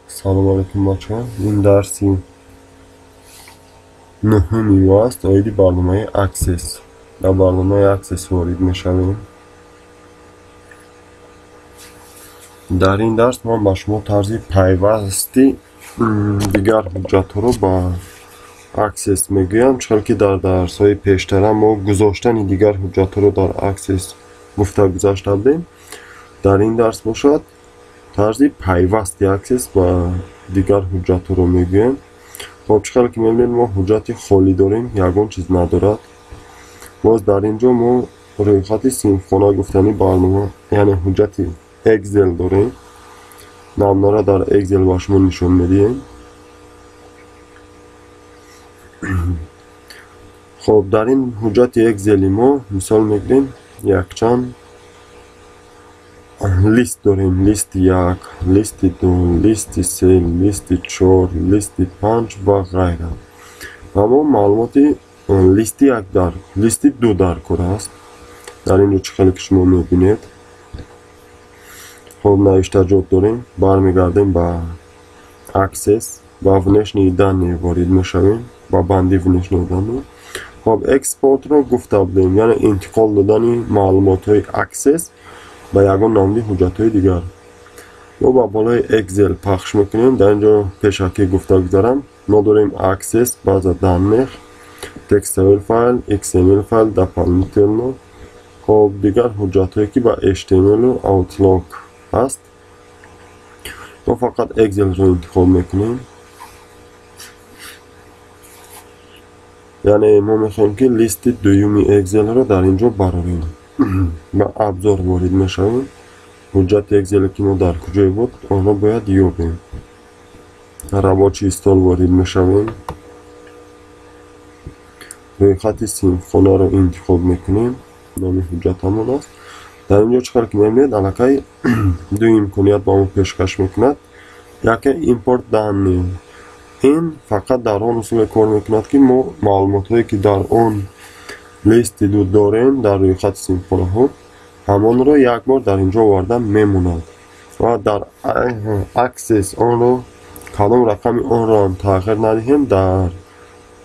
سلام علیکم بچه ها. این درسی نهمی است. آیدی برنامه اکسس. در برنامه اکسس وارد میشویم. در این درس ما به شما طرز پیوستی دیگر حجت رو با اکسس میگویم، چون که در درس های پیشتر ما گذاشتن دیگر حجت رو در اکسس گفته گذاشته بودیم. در این درس باشد طرز پیوستی اکسس با دیگر حجت رو میگویم. خب چقدر که میبینید ما حجت خالی داریم، یگان چیز ندارد. باز در اینجا ما روی خط سیمفونا گفتنی برنامه یعنی حجت اکسل داریم، نمونه را در اکسل با شما نشون میدیم. خب در این حجت اکسلی ما مثال میگیریم یک چند لیست داریم، لیست یک، لیست دو، لیست سه، لیست چهار، لیست پنج و غیره. اما معلومات لیست یک در لیست دو در کار است. در اینجا چه که شما میبینید. خب نوشته داریم، برمیگردیم به اکسس و ونشنیدن وارد میشویم با بندی ونشنیدن. خب اکسپورت رو گفته بودیم، یعنی انتقال دادن معلومات های اکسس به یگان ناملی حجت های دیگر. ما با بالای اکسل پخش میکنیم. در اینجا پیشکی گفته گذارم ما داریم اکسس بعض دانش تکستایل فایل، XML فایل، دپالمیترنو. خب دیگر حجت هایی که با HTML و اوتلاک هست ما فقط اکسل رو انتخاب میکنیم. یعنی ما میخوایم که لیست دویومی اکسل رو در اینجا براریم و ابزار وارد میشویم. حجت اکسل که ما در کجای بود آن را باید یابیم. روابط استال وارد میشویم، روی خط سیمفونا رو انتخاب میکنیم، نام حجت همون است. در اینجا چکار که میمید علاقه دو امکانیت با ما پیشکش میکند. یکی ایمپورت دانی، این فقط در آن اصول کار میکند که ما معلومات هایی که در آن لیست دو داریم در روی خط سیمفونا ها همان را یک بار در اینجا آورده میموند و در اکسس آن را کدام رقم آن را تغییر ندهیم در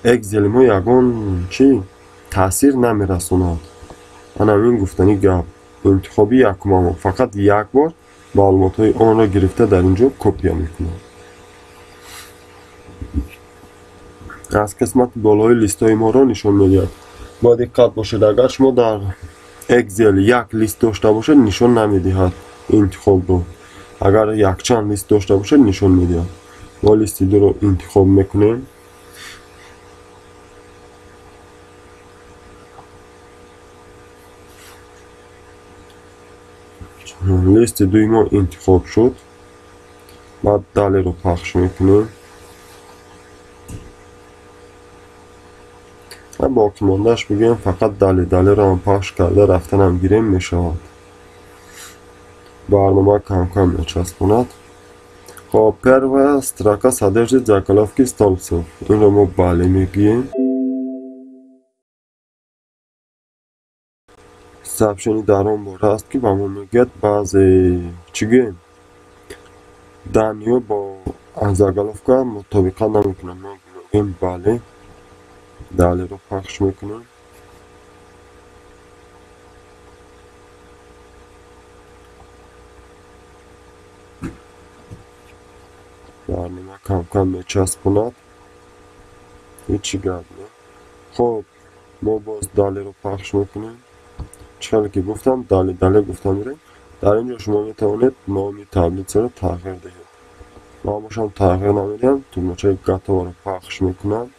اکسل ما یگان چی تاثیر نمیرسوند. من همین گفتنی گپ انتخابی یکم فقط یک بار معلومات های آن را گرفته در اینجا کپی میکنم. از قسمت بالای لیست های ما را نشان میدهد. با دقت باشید اگر شما در اکسل یک لیست داشته باشد نشان نمیدهد انتخاب رو. اگر یک چند لیست داشته باشد نشان میدهد. ما لیست دو رو انتخاب میکنیم. لیست دوی ما انتخاب شد. بعد داله رو پخش میکنیم و باقی ماندهش بگیم فقط داله رو هم پخش کرده رفتن هم گیریم میشود. برنامه کم کم میچسبوند. خب перва строка содержит заголовки столбцов. این رو ما بله میگیم. سبشنی در آن باره است که به ما میگید بعضی چیگه دانیو با заголовка مطابقت نمیکنه. ما میگیم بله. داله رو پخش میکنیم. برنامه کم کم میچسبوند. هیچی گرد نه. خب ما باز داله رو پخش میکنیم. چون که گفتم داله گفتم میریم. در اینجا شما میتوانید نام تبلیت رو تغییر دهید. نامش هم تغییر نمیدیم. تورمچه گاتا رو پخش میکنم.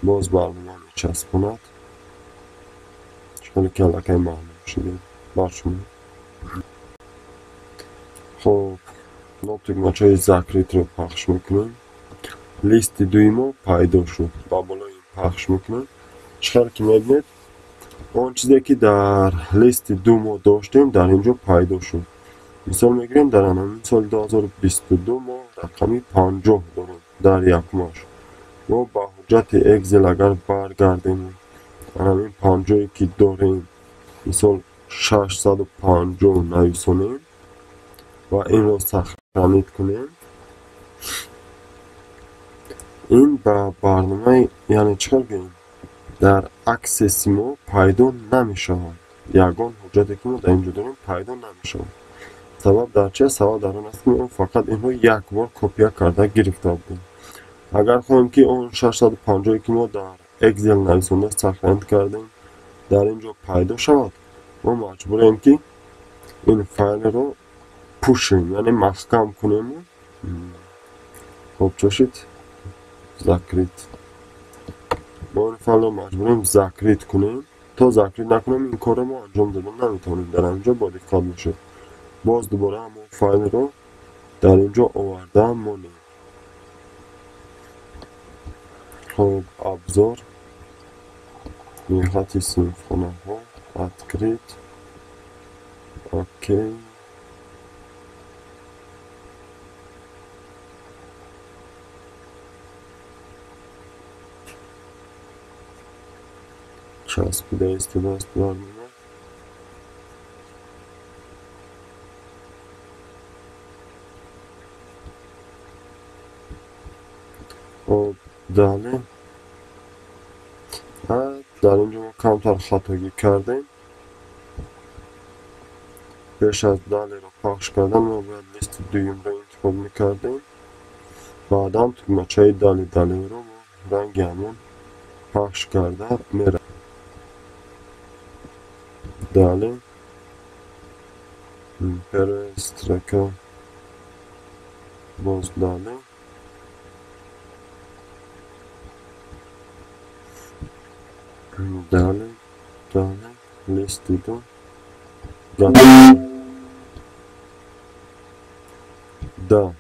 باز برنامه میچسبوند. چون که علاقه معلوم شده بر شما. خب تورمچه زکریت رو پخش میکنم. لیست دوی ما پیدا شد. با بالای پخش میکنم. چقدر که میبینید آن چیزی که در لیست دو ما داشتیم در اینجا پیدا شد. مثال میگیریم در همین سال 2022 ما رقمی 50 داریم در یک ماش. ما با حجت اکسل اگر برگردیم همین 50 که داریم مثال 650 نویسونیم و این رو سخنید کنیم. این با برنامه یعنی چکار کنیم در اکسس ما پیدا نمیشود. یگان حجتی که ما در اینجا داریم پیدا نمیشود. سبب در چه؟ سبب در اون است که ما فقط این رو یک بار کپی کرده گرفته بودیم. اگر خواهیم که اون 650 که ما در اکسل نویسنده سخنید کردیم در اینجا پیدا شود، ما مجبوریم که این فایل رو پوشیم یعنی محکم کنیم. خب چشید ذکرید ما این فایل رو مجبوریم ذکرید کنیم. تا ذکرید نکنیم این کار رو ما انجام دادن نمیتونیم. در اینجا با دقت میشه. باز دوباره همون فایل رو در اینجا آوردم مونیم. خب ابزار میخواتی سیمفونه ها ادکرید اوکی. چسبیده است دست برمیده. خب داله در اینجا ما کمتر خطاگی کردیم. پیش از داله رو پخش کردن ما باید لیست دویم رو انتخاب میکردیم. بعد هم تکمچه داله رو رنگ همون پخش کرده میره. داله پرسترکه باز داله لیست دو دا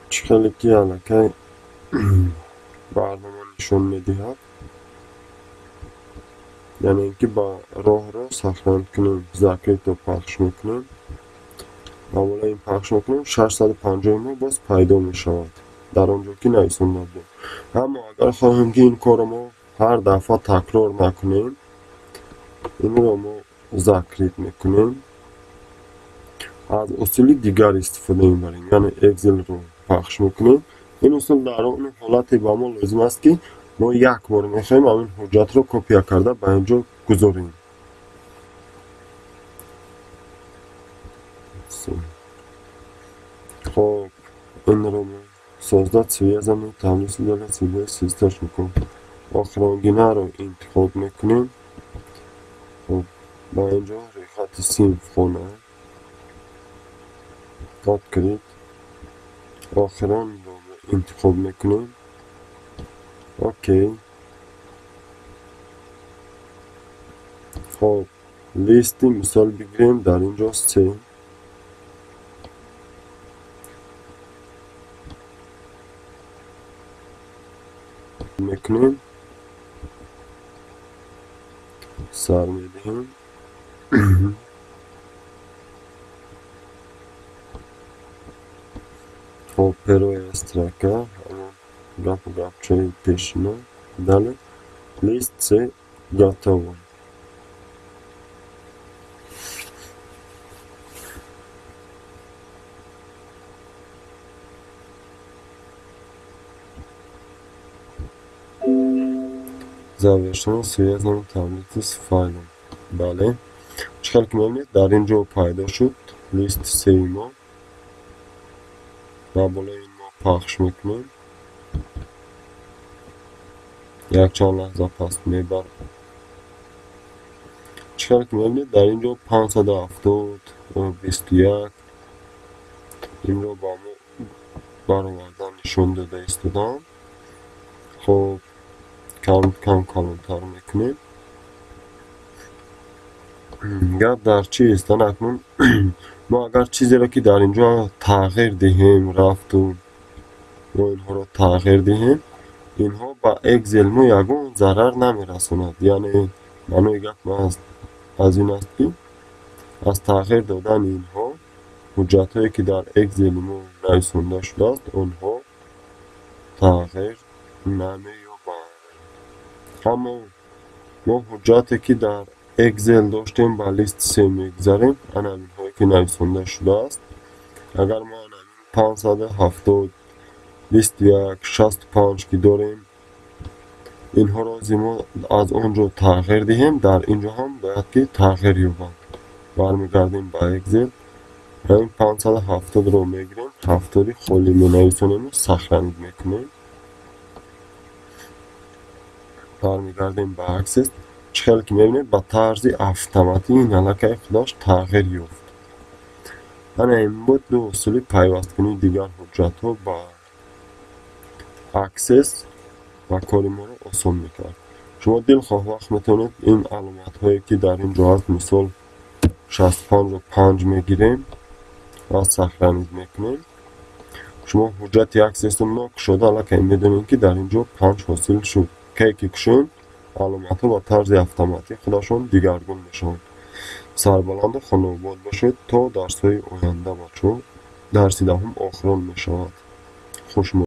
چکلی که علاقه برنامه نشون میدهد یعنی اینکه با راه رو سخنید کنیم ذکرید رو پخش میکنیم. معمولا این پخش میکنیم 650 ما باز پیدا میشود در اونجا که نویسنده بودیم. اما اگر خواهیم که این کار ما هر دفعه تکرار نکنیم این رو ما ذکرید میکنیم. از اصول دیگر استفاده میبریم یعنی اکسل رو پخش میکنیم. این اصول در اون حالت با ما لازم است که ما یک بار میخوایم همین حجت رو کپی کرده به اینجا گذاریم. خب این رو ما سازده связаны таблицы для себя с источником. آخرانگینه رو انتخاب میکنیم. خب با اینجا ریخت سیمفونه ادکرید آخران رو انتخاب میکنیم اوکی. خب لیستی مثال بگیریم در اینجا 3 میکنیم سر میدهیم. خب پروی استراکه همون گپ چای پیشینه داله لیست 3 готово. Завершено связано таблицы с файлом. بله چکار که میبینید در اینجا پیدا شد لیست 3 ما و بالای این ما پخش میکنیم. یک چند لحظه پس میبر. چکار که میبینید در اینجا 570 و 21 این رو با ما برآوردن نشون داده ایستادم. خب کم کامنتار میکنیم. گپ در چی است اکنون ما اگر چیزی را که در اینجا تغییر دهیم رفتیم و اینها را تغییر دهیم اینها با اکسل ما یگان ضرر نمیرساند. یعنی معنی گپ از این است که از تغییر دادن اینها حجت هایی که در اکسل ما نویسنده شده است اونها تغییر نمی‌یابند. اما ما حجتی که در اکسل داشتیم با لیست 3 میگذاریم. این هایی که نویسنده شده است. اگر ما 570 لیست 165 که داریم اینها را از اونجا تغییر دهیم، در اینجا هم باید که تغییر یابند. برمیگردیم با اکسل، این 570 رو میگیریم، 70 خالی مینویسونیم و سخرند میکنیم. برمیگردیم با اکسس، چخیل که میبینید با طرز اتوماتی این علاقه خودش تغییر یافت. این بود دو اصول پیوست کنی دیگر حجت ها با اکسس و کاری ما رو آسان میکرد. شما دلخواه وقت میتونید این علامت هایی که در اینجا هست، مثال 65 رو 5 میگیریم و سخرند میکنیم. شما حجت یک سیستم ناک شده، حالا که میدونید که در اینجا 5 حاصل شد. که کشون علامت ها با طرز اتوماتی خودشون دیگرگون میشون. سربلند خانواد باشید تا درس های آینده بچه درسی دهم آخران میشود. خوش